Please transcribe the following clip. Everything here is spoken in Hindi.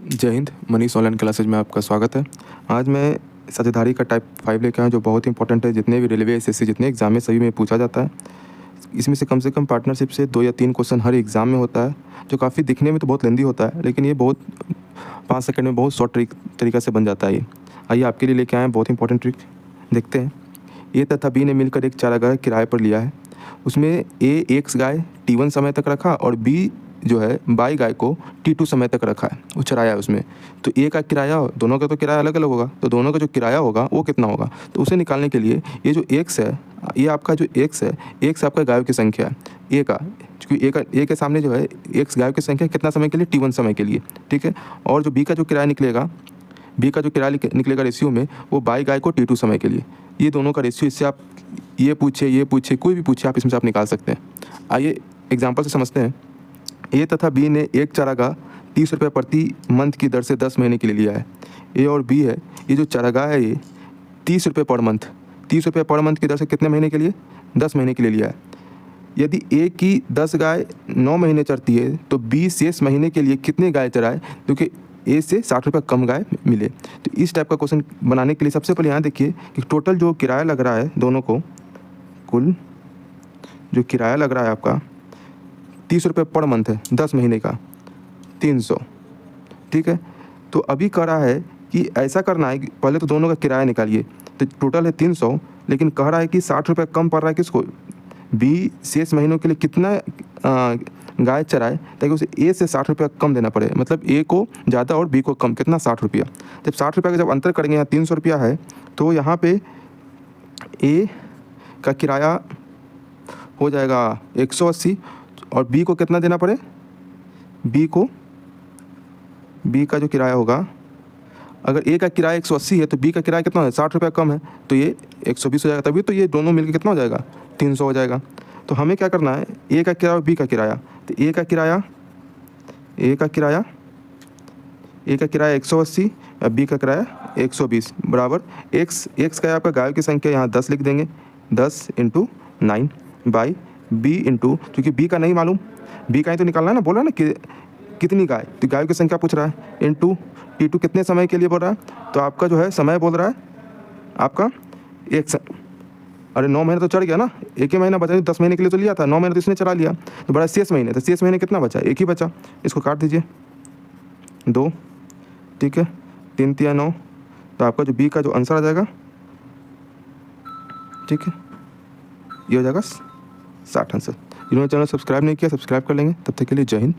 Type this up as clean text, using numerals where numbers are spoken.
जय हिंद। मनीष ऑनलाइन क्लासेज में आपका स्वागत है। आज मैं साझेदारी का टाइप 5 लेकर आया जो बहुत इंपॉर्टेंट है। जितने भी रेलवे एसएससी जितने एग्जाम में सभी में पूछा जाता है। इसमें से कम पार्टनरशिप से 2 या 3 क्वेश्चन हर एग्ज़ाम में होता है, जो काफ़ी दिखने में तो बहुत लेंदी होता है, लेकिन ये बहुत 5 सेकंड में बहुत शॉर्ट तरीका से बन जाता है। ये आइए आपके लिए लेके आए हैं बहुत इंपॉर्टेंट ट्रिक। देखते हैं। ए तथा बी ने मिलकर एक चारागाह किराए पर लिया है। उसमें ए एक्स गाय T1 समय तक रखा और बी जो है बाई गाय को T2 समय तक रखा है, वो चराया है उसमें। तो ए का किराया, दोनों का तो किराया अलग अलग होगा, तो दोनों का जो किराया होगा वो कितना होगा, तो उसे निकालने के लिए ये जो एक्स है, ये आपका जो एक्स है, एक्स आपका गायों की संख्या है ए का, क्योंकि ए के सामने जो है एक्स गायों की संख्या कितना समय के लिए, T1 समय के लिए, ठीक है। और जो बी का जो किराया निकलेगा, बी का जो किराया निकलेगा रेशियो में, वो बाई गाय को T2 समय के लिए। ये दोनों का रेशियो, इससे आप ये पूछे कोई भी पूछे आप इसमें से आप निकाल सकते हैं। आइए एग्जाम्पल से समझते हैं। ए तथा बी ने एक चारागाह 30 रुपये प्रति मंथ की दर से 10 महीने के लिए लिया है। ए और बी है, ये जो चारागाह है ये 30 रुपये पर मंथ, 30 रुपये पर मंथ की दर से कितने महीने के लिए, 10 महीने के लिए लिया है। यदि ए की 10 गाय 9 महीने चरती है तो बी शेष महीने के लिए कितने गाय चराए, क्योंकि ए से 60 रुपये कम गाय मिले। तो इस टाइप का क्वेश्चन बनाने के लिए सबसे पहले यहाँ देखिए कि टोटल जो किराया लग रहा है दोनों को, कुल जो किराया लग रहा है आपका 30 रुपये पर मंथ है, 10 महीने का 300, ठीक है। तो अभी कह रहा है कि ऐसा करना है कि पहले तो दोनों का किराया निकालिए, तो टोटल है 300, लेकिन कह रहा है कि 60 रुपये कम पड़ रहा है किसको, बी शेष महीनों के लिए कितना गाय चराए ताकि उसे ए से 60 रुपया कम देना पड़े। मतलब ए को ज़्यादा और बी को कम, कितना 60 रुपया। जब 60 रुपया का जब अंतर करेंगे, यहाँ 300 रुपया है, तो यहाँ पे ए का किराया हो जाएगा 180 और बी को कितना देना पड़े, बी का जो किराया होगा, अगर ए का किराया 180 है तो बी का किराया कितना है, 60 रुपया कम है, तो ये 120 हो जाएगा। तभी तो ये दोनों मिलकर कितना हो जाएगा, 300 हो जाएगा। तो हमें क्या करना है, ए का किराया और बी का किराया। तो ए का किराया 180 और बी का किराया 120 बराबर एक्स का आपका गायों की संख्या यहाँ 10 लिख देंगे, 10 × 9 बाई बी इंटू, क्योंकि बी का नहीं मालूम, बी का ही तो निकालना है ना, बोल रहा है ना कि कितनी गाय, तो गायों की संख्या पूछ रहा है, इंटू T2 कितने समय के लिए बोल रहा है, तो आपका जो है समय बोल रहा है आपका अरे 9 महीने तो चढ़ गया ना, एक ही महीना बचा, 10 महीने के लिए तो लिया था, 9 महीने तो इसने चरा लिया, तो बड़ा शेष महीने, तो शेष महीने कितना बचा, एक ही बचा, इसको काट दीजिए 2, ठीक है, 3 × 9, तो आपका जो बी का जो आंसर आ जाएगा, ठीक है, ये हो जाएगा 60 आंसर। जिन्होंने चैनल सब्सक्राइब नहीं किया सब्सक्राइब कर लेंगे। तब तक के लिए जय हिंद।